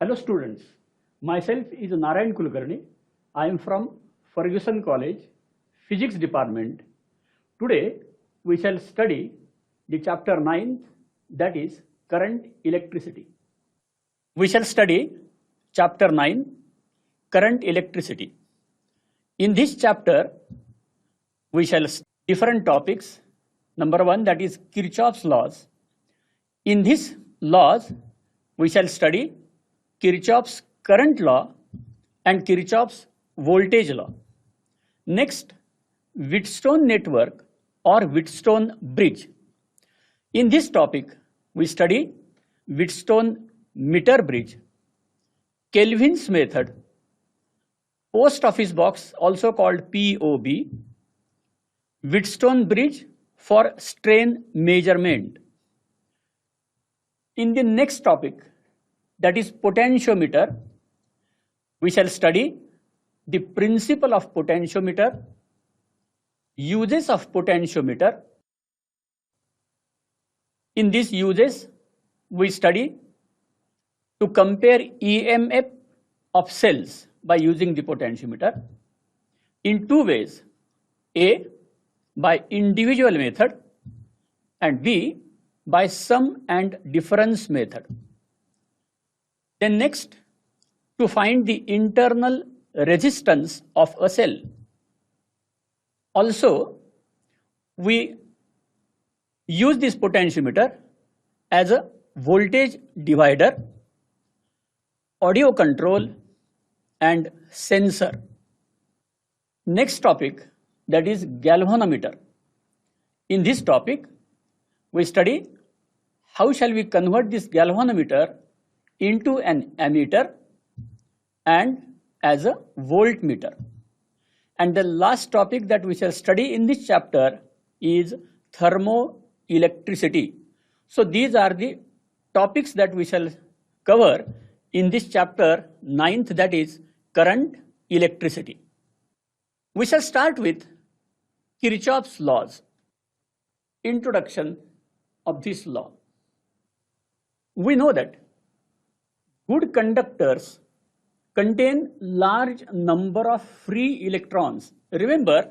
Hello students, myself is Narayan Kulkarni. I am from Ferguson College, Physics Department. Today we shall study the chapter 9, that is current electricity. We shall study chapter 9, current electricity. In this chapter we shall study different topics. Number 1, that is Kirchhoff's laws. In this laws we shall study Kirchhoff's current law and Kirchhoff's voltage law. Next, Wheatstone network or Wheatstone bridge. In this topic, we study Wheatstone meter bridge, Kelvin's method, post office box also called POB, Wheatstone bridge for strain measurement. In the next topic, that is potentiometer, we shall study the principle of potentiometer, uses of potentiometer. In these uses, we study to compare EMF of cells by using the potentiometer in two ways: A, by individual method, and B, by sum and difference method. Then next, to find the internal resistance of a cell. Also, we use this potentiometer as a voltage divider, audio control, and sensor. Next topic, that is galvanometer. In this topic, we study how shall we convert this galvanometer into an ammeter and as a voltmeter. And the last topic that we shall study in this chapter is thermoelectricity. So these are the topics that we shall cover in this chapter 9th, that is current electricity. We shall start with Kirchhoff's laws. Introduction of this law. We know that good conductors contain large number of free electrons. Remember,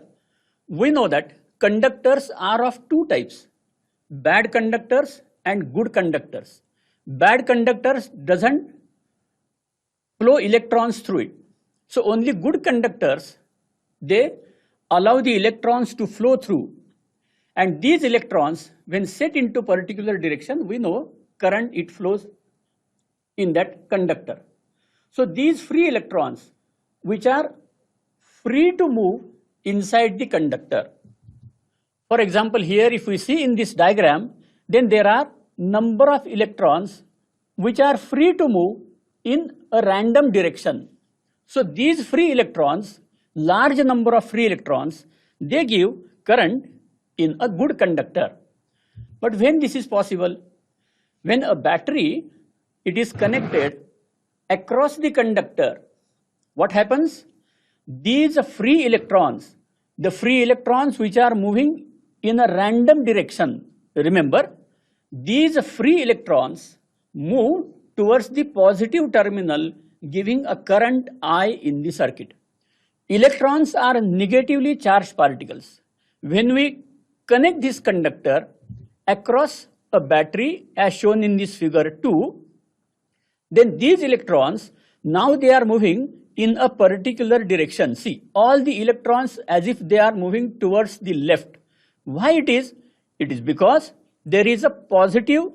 we know that conductors are of two types: bad conductors and good conductors. Bad conductors doesn't flow electrons through it. So only good conductors, they allow the electrons to flow through. And these electrons, when set into particular direction, we know current it flows in that conductor. So these free electrons, which are free to move inside the conductor. For example, here if we see in this diagram, then there are number of electrons which are free to move in a random direction. So these free electrons, large number of free electrons, they give current in a good conductor. But when this is possible? When a battery, it is connected across the conductor, what happens? These free electrons, the free electrons which are moving in a random direction, remember, these free electrons move towards the positive terminal, giving a current I in the circuit. Electrons are negatively charged particles. When we connect this conductor across a battery as shown in this figure 2, then these electrons, now they are moving in a particular direction. See, all the electrons as if they are moving towards the left. Why it is? It is because there is a positive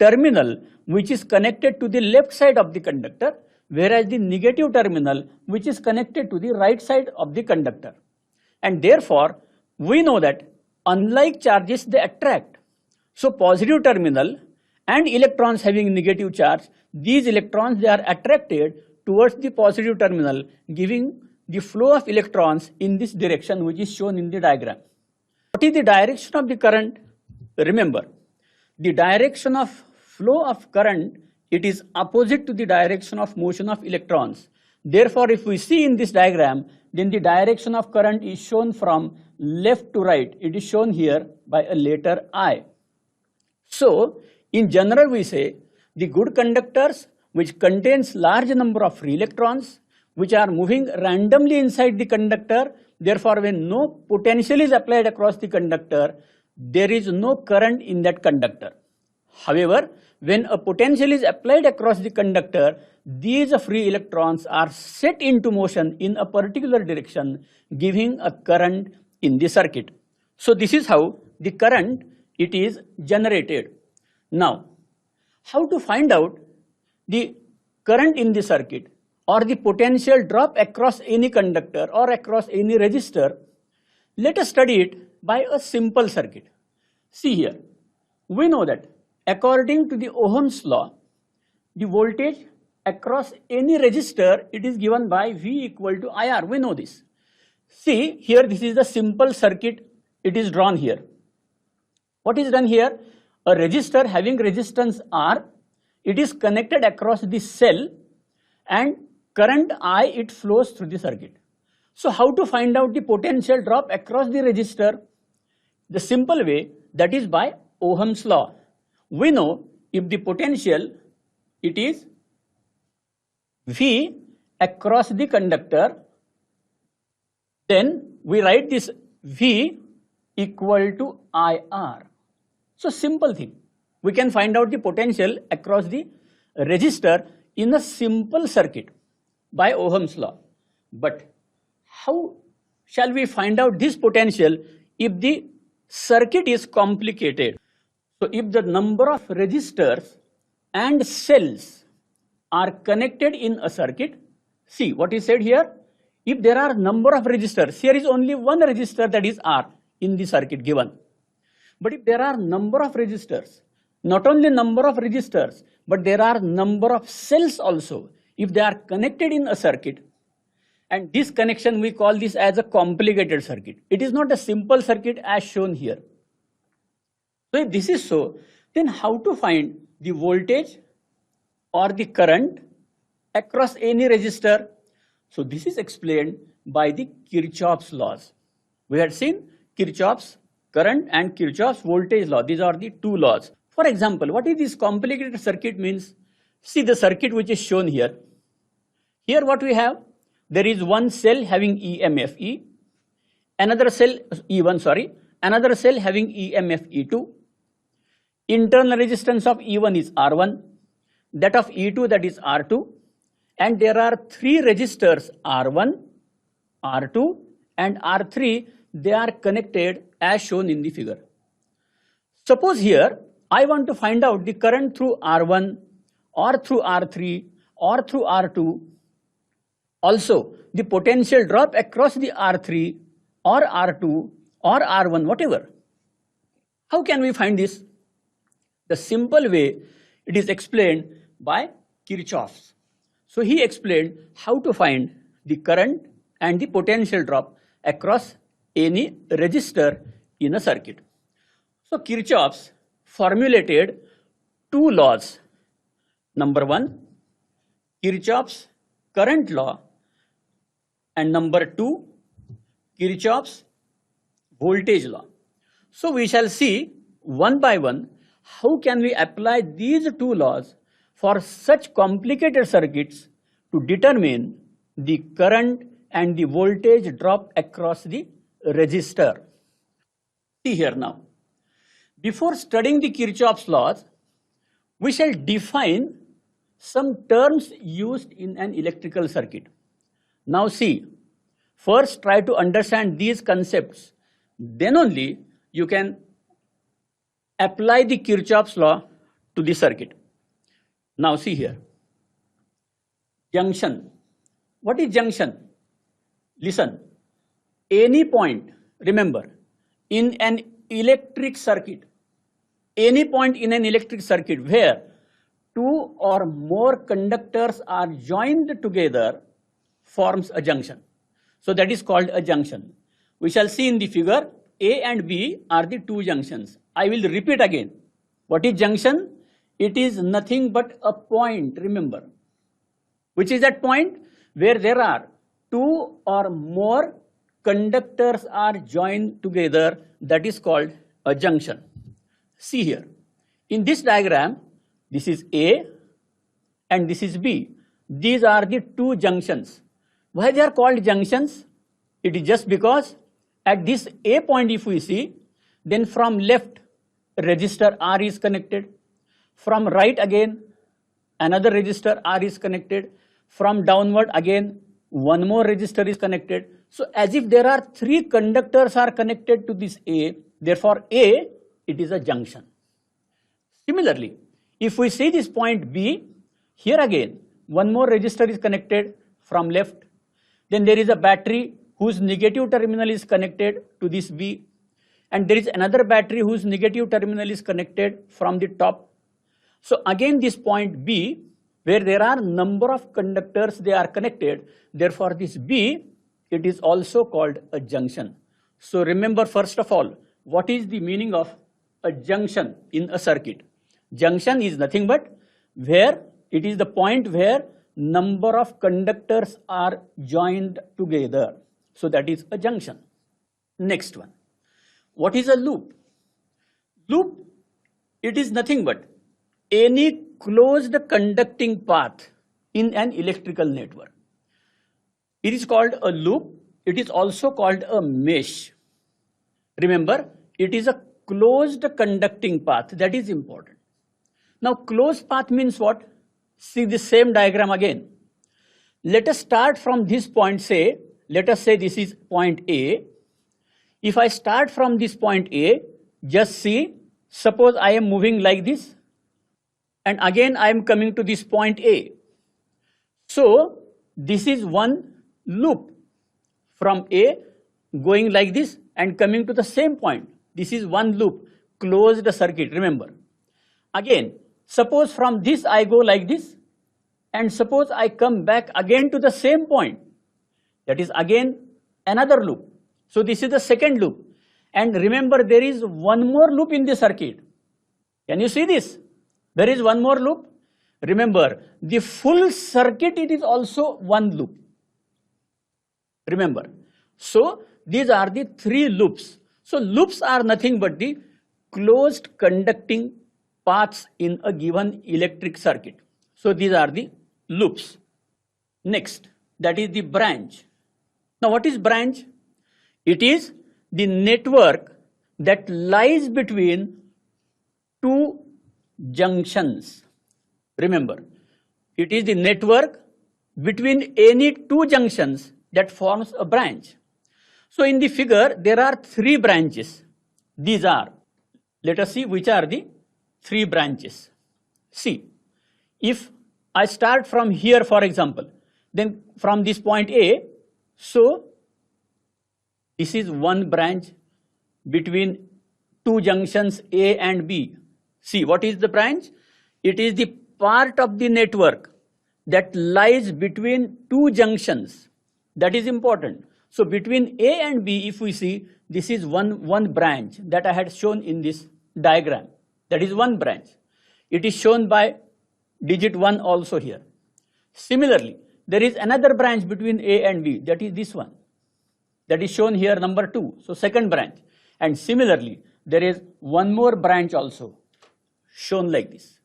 terminal which is connected to the left side of the conductor, whereas the negative terminal which is connected to the right side of the conductor. And therefore, we know that unlike charges, they attract. So positive terminal and electrons having negative charge, these electrons, they are attracted towards the positive terminal, giving the flow of electrons in this direction which is shown in the diagram. What is the direction of the current? Remember, the direction of flow of current, it is opposite to the direction of motion of electrons. Therefore, if we see in this diagram, then the direction of current is shown from left to right. It is shown here by a letter I. So, in general we say the good conductors which contains large number of free electrons which are moving randomly inside the conductor. Therefore, when no potential is applied across the conductor, there is no current in that conductor. However, when a potential is applied across the conductor, these free electrons are set into motion in a particular direction, giving a current in the circuit. So this is how the current it is generated. Now, how to find out the current in the circuit or the potential drop across any conductor or across any resistor? Let us study it by a simple circuit. See here, we know that according to the Ohm's law, the voltage across any resistor, it is given by V equal to IR. We know this. See here, this is the simple circuit. It is drawn here. What is done here? A resistor having resistance R, it is connected across the cell, and current I, it flows through the circuit. So how to find out the potential drop across the resistor? The simple way, that is by Ohm's law. We know if the potential, it is V across the conductor, then we write this V equal to IR. So simple thing. We can find out the potential across the resistor in a simple circuit by Ohm's law. But how shall we find out this potential if the circuit is complicated? So if the number of resistors and cells are connected in a circuit, see what is said here. If there are number of resistors, here is only one resistor, that is R in the circuit given. But if there are number of resistors, not only number of resistors, but there are number of cells also, if they are connected in a circuit, and this connection we call this as a complicated circuit. It is not a simple circuit as shown here. So if this is so, then how to find the voltage or the current across any resistor? So this is explained by the Kirchhoff's laws. We had seen Kirchhoff's current and Kirchhoff's voltage law. These are the two laws. For example, what is this complicated circuit means? See the circuit which is shown here. Here what we have? There is one cell having EMF E, another cell E1, sorry, another cell having EMF E2. Internal resistance of E1 is R1, that of E2 that is R2, and there are three resistors R1, R2 and R3. They are connected as shown in the figure. Suppose here I want to find out the current through R1 or through R3 or through R2. Also the potential drop across the R3 or R2 or R1, whatever. How can we find this? The simple way, it is explained by Kirchhoff's. So he explained how to find the current and the potential drop across any resistor in a circuit. So Kirchhoff's formulated two laws. Number one, Kirchhoff's current law, and number two, Kirchhoff's voltage law. So we shall see one by one how can we apply these two laws for such complicated circuits to determine the current and the voltage drop across the resistor. See here now. Before studying the Kirchhoff's laws, we shall define some terms used in an electrical circuit. Now see, first try to understand these concepts, then only you can apply the Kirchhoff's law to the circuit. Now see here, junction. What is junction? Listen, any point, remember, in an electric circuit, any point in an electric circuit where two or more conductors are joined together forms a junction. So that is called a junction. We shall see in the figure, A and B are the two junctions. I will repeat again. What is junction? It is nothing but a point, remember. Which is that point? Where there are two or more conductors are joined together, that is called a junction. See here, in this diagram, this is A and this is B. These are the two junctions. Why they are called junctions? It is just because at this A point if we see, then from left resistor R is connected, from right again another resistor R is connected, from downward again one more resistor is connected. So as if there are three conductors are connected to this A, therefore A, it is a junction. Similarly, if we see this point B, here again one more resistor is connected from left, then there is a battery whose negative terminal is connected to this B, and there is another battery whose negative terminal is connected from the top. So again this point B, where there are number of conductors they are connected, therefore this B, it is also called a junction. So remember first of all, what is the meaning of a junction in a circuit? Junction is nothing but where it is the point where number of conductors are joined together. So that is a junction. Next one. What is a loop? Loop, it is nothing but any closed conducting path in an electrical network. It is called a loop. It is also called a mesh. Remember, it is a closed conducting path. That is important. Now, closed path means what? See the same diagram again. Let us start from this point, say, let us say this is point A. If I start from this point A, just see, suppose I am moving like this, and again I am coming to this point A. So, this is one loop from A going like this and coming to the same point. This is one loop, closed circuit, remember. Again, suppose from this I go like this, and suppose I come back again to the same point. That is again another loop. So this is the second loop. And remember, there is one more loop in the circuit. Can you see this? There is one more loop. Remember, the full circuit, it is also one loop. Remember. So these are the three loops. So loops are nothing but the closed conducting paths in a given electric circuit. So these are the loops. Next, that is the branch. Now what is branch? It is the network that lies between two junctions. Remember, it is the network between any two junctions that forms a branch. So in the figure, there are three branches. These are, let us see which are the three branches. See, if I start from here, for example, then from this point A, so this is one branch between two junctions A and B. See, what is the branch? It is the part of the network that lies between two junctions. That is important. So between A and B, if we see, this is one branch that I had shown in this diagram. That is one branch. It is shown by digit 1 also here. Similarly, there is another branch between A and B, that is this one. That is shown here, number 2, so second branch. And similarly, there is one more branch also shown like this.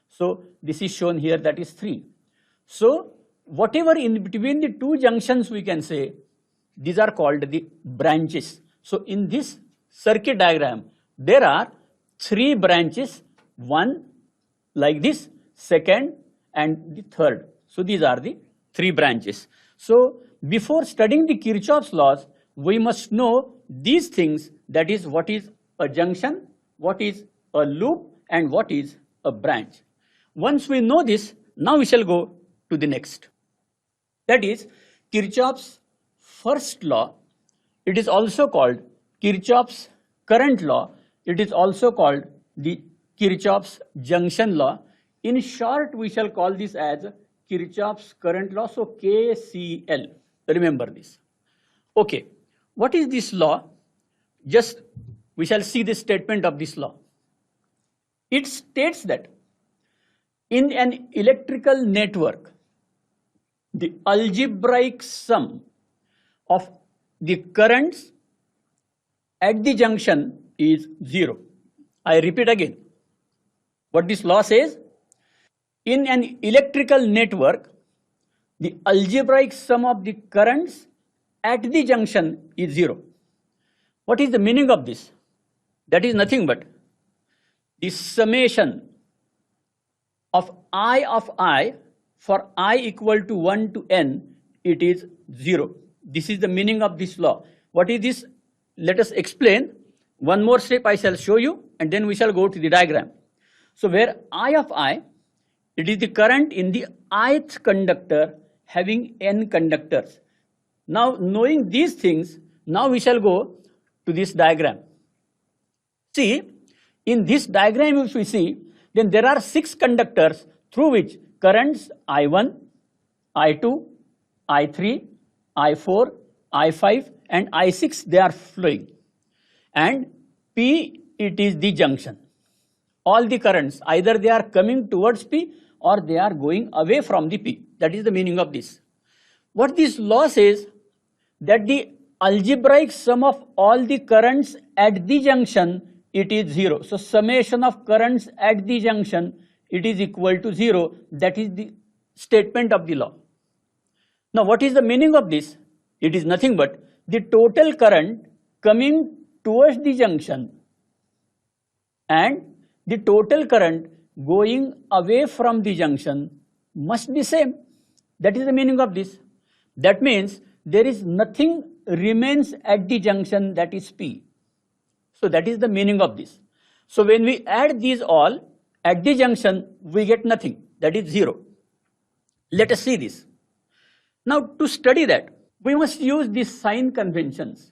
So this is shown here, that is 3. So whatever in between the two junctions we can say, these are called the branches. So in this circuit diagram, there are 3 branches, one like this, second and the third. So these are the 3 branches. So before studying the Kirchhoff's laws, we must know these things, that is what is a junction, what is a loop and what is a branch. Once we know this, now we shall go to the next. That is Kirchhoff's first law. It is also called Kirchhoff's current law. It is also called the Kirchhoff's junction law. In short, we shall call this as Kirchhoff's current law, so KCL. Remember this. Okay, what is this law? Just we shall see the statement of this law. It states that in an electrical network, the algebraic sum of the currents at the junction is 0. I repeat again. What this law says, in an electrical network, the algebraic sum of the currents at the junction is 0. What is the meaning of this? That is nothing but the summation of I for I equal to 1 to n, it is 0. This is the meaning of this law. What is this? Let us explain. One more step I shall show you, and then we shall go to the diagram. So where I of I, it is the current in the ith conductor having n conductors. Now knowing these things, now we shall go to this diagram. See, in this diagram if we see, then there are 6 conductors through which currents I1, I2, I3, I4, I5 and I6 they are flowing. And P, it is the junction. All the currents, either they are coming towards P or they are going away from the P. That is the meaning of this. What this law says, that the algebraic sum of all the currents at the junction, it is 0. So summation of currents at the junction, it is equal to 0. That is the statement of the law. Now what is the meaning of this? It is nothing but the total current coming towards the junction and the total current going away from the junction must be same. That is the meaning of this. That means there is nothing remains at the junction, that is P. So that is the meaning of this. So when we add these all at the junction, we get nothing, that is 0. Let us see this. Now to study that, we must use these sign conventions.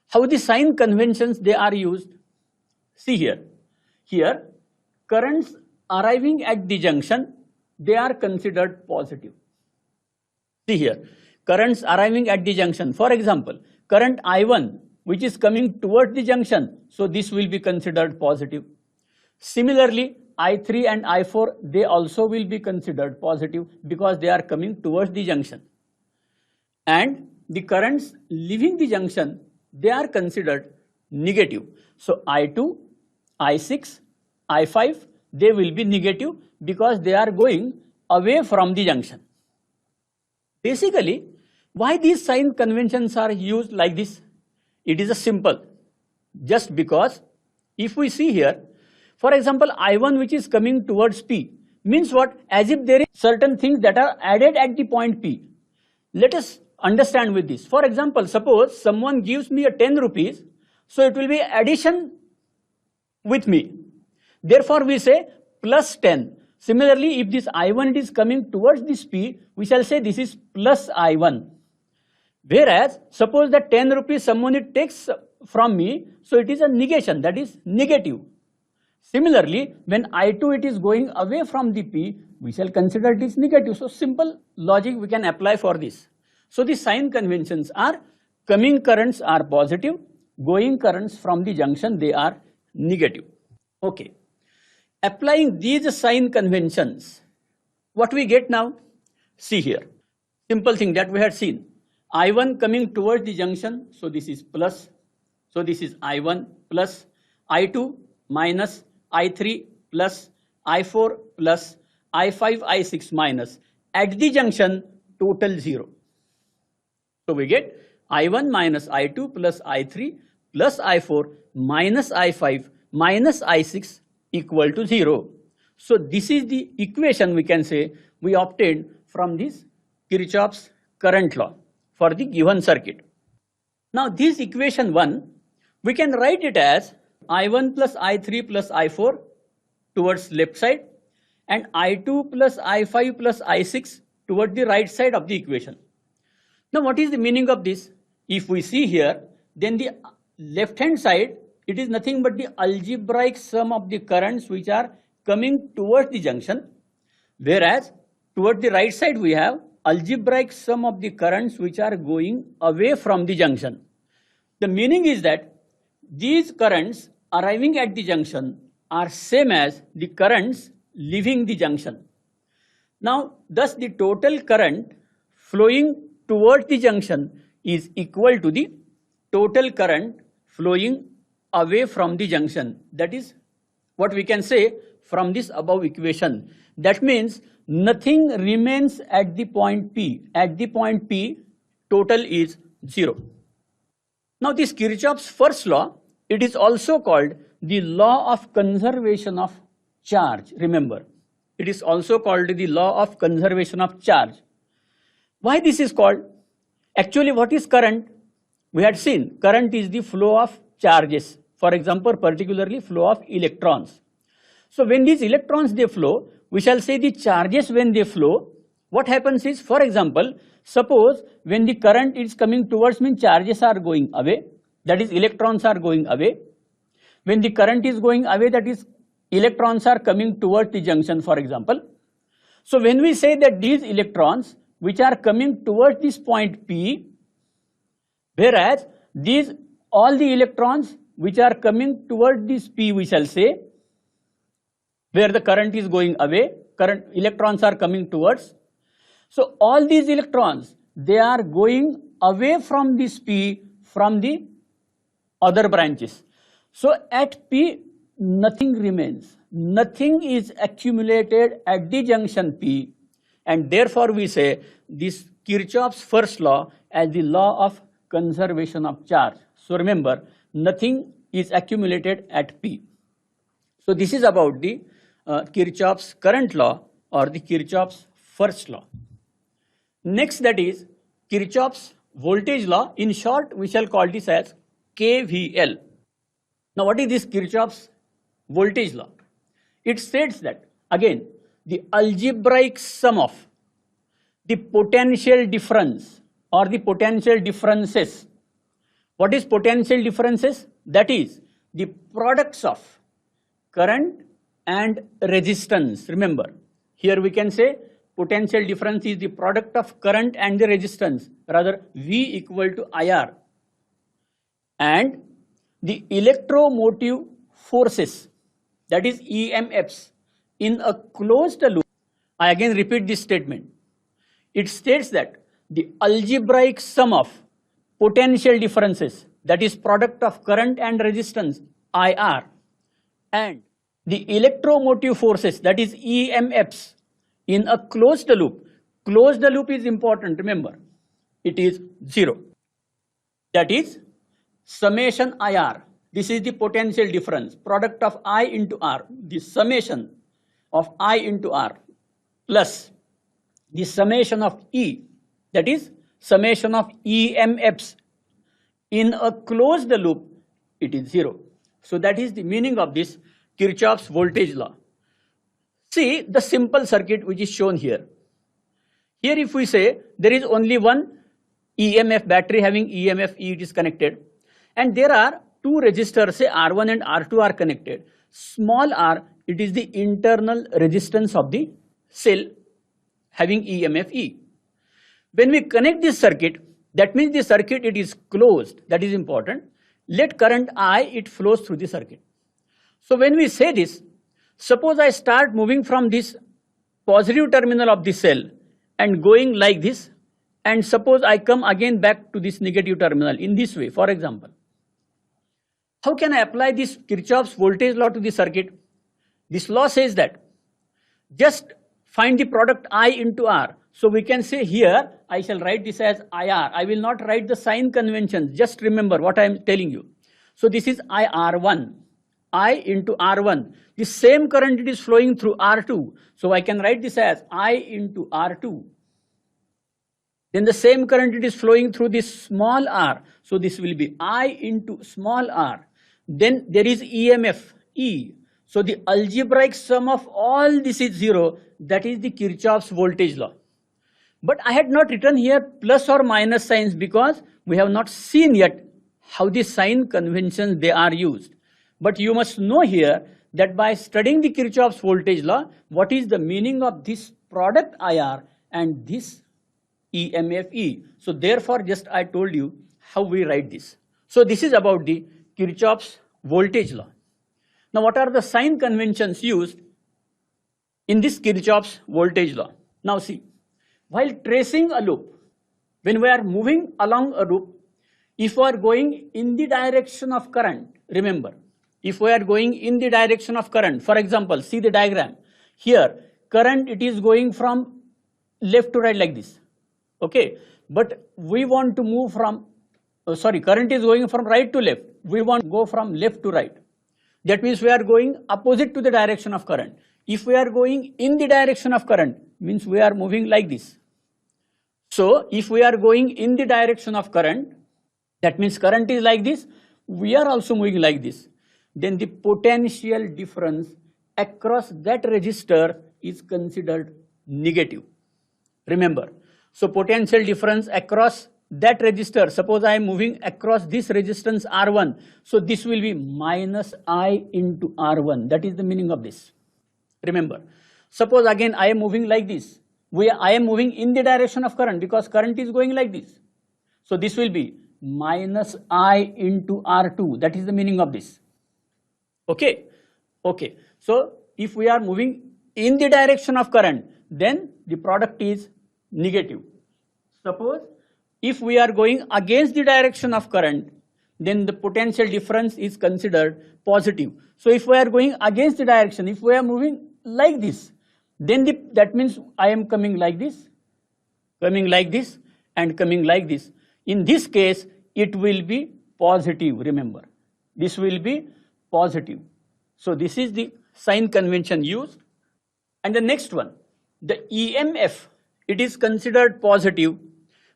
How the sign conventions they are used? See here. Here, currents arriving at the junction, they are considered positive. See here, currents arriving at the junction. For example, current I1, which is coming towards the junction, so this will be considered positive. Similarly, I3 and I4, they also will be considered positive because they are coming towards the junction. And the currents leaving the junction, they are considered negative. So I2, I6, I5, they will be negative because they are going away from the junction. Basically, why these sign conventions are used like this? It is a simple. Just because if we see here, for example, I1 which is coming towards P means what? As if there is certain things that are added at the point P. Let us understand with this. For example, suppose someone gives me a 10 rupees, so it will be addition with me. Therefore, we say plus 10. Similarly, if this I1 is coming towards this P, we shall say this is plus I1. Whereas, suppose that 10 rupees someone it takes from me, so it is a negation, that is negative. Similarly, when I2 it is going away from the P, we shall consider it is negative. So simple logic we can apply for this. So the sign conventions are coming currents are positive, going currents from the junction they are negative. Okay. Applying these sign conventions, what we get now? See here. Simple thing that we had seen. I1 coming towards the junction, so this is plus. So this is I1 plus, I2 minus, I3 plus, I4 plus, I5, I6 minus. At the junction, total 0. So we get I1 minus I2 plus I3 plus I4 minus I5 minus I6 equal to 0. So this is the equation we can say we obtained from this Kirchhoff's current law for the given circuit. Now this equation 1, we can write it as I1 plus I3 plus I4 towards left side and I2 plus I5 plus I6 toward the right side of the equation. Now what is the meaning of this? If we see here, then the left hand side, it is nothing but the algebraic sum of the currents which are coming towards the junction, whereas toward the right side we have algebraic sum of the currents which are going away from the junction. The meaning is that these currents arriving at the junction are same as the currents leaving the junction. Now, thus the total current flowing towards the junction is equal to the total current flowing away from the junction. That is what we can say from this above equation. That means nothing remains at the point P. At the point P, total is 0. Now this Kirchhoff's first law, it is also called the law of conservation of charge. Remember, it is also called the law of conservation of charge. Why this is called? Actually, what is current? We had seen current is the flow of charges. For example, particularly flow of electrons. So when these electrons they flow, we shall say the charges when they flow, what happens is, for example, suppose when the current is coming towards me, charges are going away, that is electrons are going away. When the current is going away, that is electrons are coming towards the junction, for example. So when we say that these electrons which are coming towards this point P, whereas these all the electrons which are coming towards this P, we shall say, where the current is going away, current electrons are coming towards. So all these electrons, they are going away from this P, from the other branches. So at P, nothing remains. Nothing is accumulated at the junction P, and therefore we say this Kirchhoff's first law as the law of conservation of charge. So remember, nothing is accumulated at P. So this is about the Kirchhoff's current law or the Kirchhoff's first law. Next, that is Kirchhoff's voltage law. In short, we shall call this as KVL. Now what is this Kirchhoff's voltage law? It states that, again, the algebraic sum of the potential difference or the potential differences. What is potential differences? That is the products of current and resistance. Remember, here we can say potential difference is the product of current and the resistance, rather V equal to IR. And the electromotive forces, that is EMFs, in a closed loop. I again repeat this statement. It states that the algebraic sum of potential differences, that is product of current and resistance IR, and the electromotive forces, that is EMFs, in a closed loop. Closed loop is important, remember, it is 0. That is summation IR. This is the potential difference, product of I into R, the summation of I into R, plus the summation of E, that is summation of EMFs in a closed loop, it is 0. So that is the meaning of this Kirchhoff's voltage law. See the simple circuit which is shown here. Here if we say there is only one EMF battery having EMF E, it is connected, and there are two resistors, say R1 and R2 are connected. Small r, it is the internal resistance of the cell having EMF E. When we connect this circuit, that means the circuit it is closed, that is important. Let current I, it flows through the circuit. So when we say this, suppose I start moving from this positive terminal of the cell and going like this, and suppose I come again back to this negative terminal in this way, for example. How can I apply this Kirchhoff's voltage law to the circuit? This law says that just find the product I into R. So we can say here, I shall write this as IR. I will not write the sign convention. Just remember what I am telling you. So this is IR1. I into R1. The same current it is flowing through R2. So I can write this as I into R2. Then the same current it is flowing through this small r. So this will be I into small r. Then there is EMF E. So the algebraic sum of all this is 0. That is the Kirchhoff's voltage law. But I had not written here plus or minus signs because we have not seen yet how the sign conventions they are used. But you must know here that by studying the Kirchhoff's voltage law, what is the meaning of this product IR and this EMF E. So therefore just I told you how we write this. So this is about the Kirchhoff's voltage law. Now what are the sign conventions used in this Kirchhoff's voltage law? Now see, while tracing a loop, when we are moving along a loop, if we are going in the direction of current, remember, if we are going in the direction of current, for example, see the diagram. Here, current, it is going from left to right like this, okay? But we want to move from, current is going from right to left. We want to go from left to right. That means we are going opposite to the direction of current. If we are going in the direction of current, means we are moving like this. So, if we are going in the direction of current, that means current is like this, we are also moving like this. Then the potential difference across that resistor is considered negative. Remember, so potential difference across that resistor, suppose I am moving across this resistance R1, so this will be minus I into R1, that is the meaning of this. Remember, suppose again I am moving like this, I am moving in the direction of current because current is going like this. So this will be minus I into R2, that is the meaning of this. Okay, okay. So if we are moving in the direction of current, then the product is negative. Suppose if we are going against the direction of current, then the potential difference is considered positive. So if we are going against the direction, if we are moving like this, then that means I am coming like this, and coming like this. In this case, it will be positive, remember. This will be positive. So this is the sign convention used. And the next one, the EMF, it is considered positive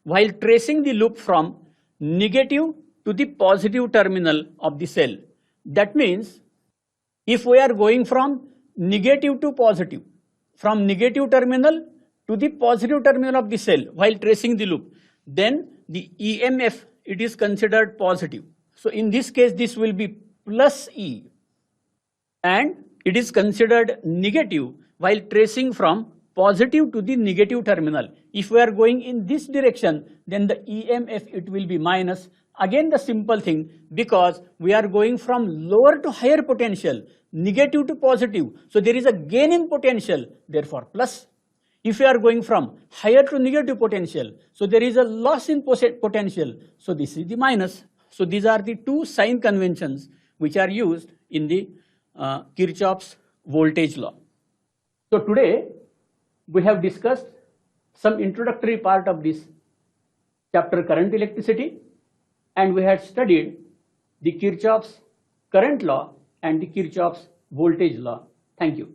while tracing the loop from negative to the positive terminal of the cell. That means if we are going from negative to positive, from negative terminal to the positive terminal of the cell while tracing the loop, then the EMF, it is considered positive. So in this case, this will be plus E, and it is considered negative while tracing from positive to the negative terminal. If we are going in this direction, then the EMF, it will be minus. Again the simple thing, because we are going from lower to higher potential, negative to positive, so there is a gain in potential, therefore plus. If we are going from higher to negative potential, so there is a loss in potential, so this is the minus. So these are the two sign conventions which are used in the Kirchhoff's voltage law. So today we have discussed some introductory part of this chapter, current electricity, and we had studied the Kirchhoff's current law and the Kirchhoff's voltage law. Thank you.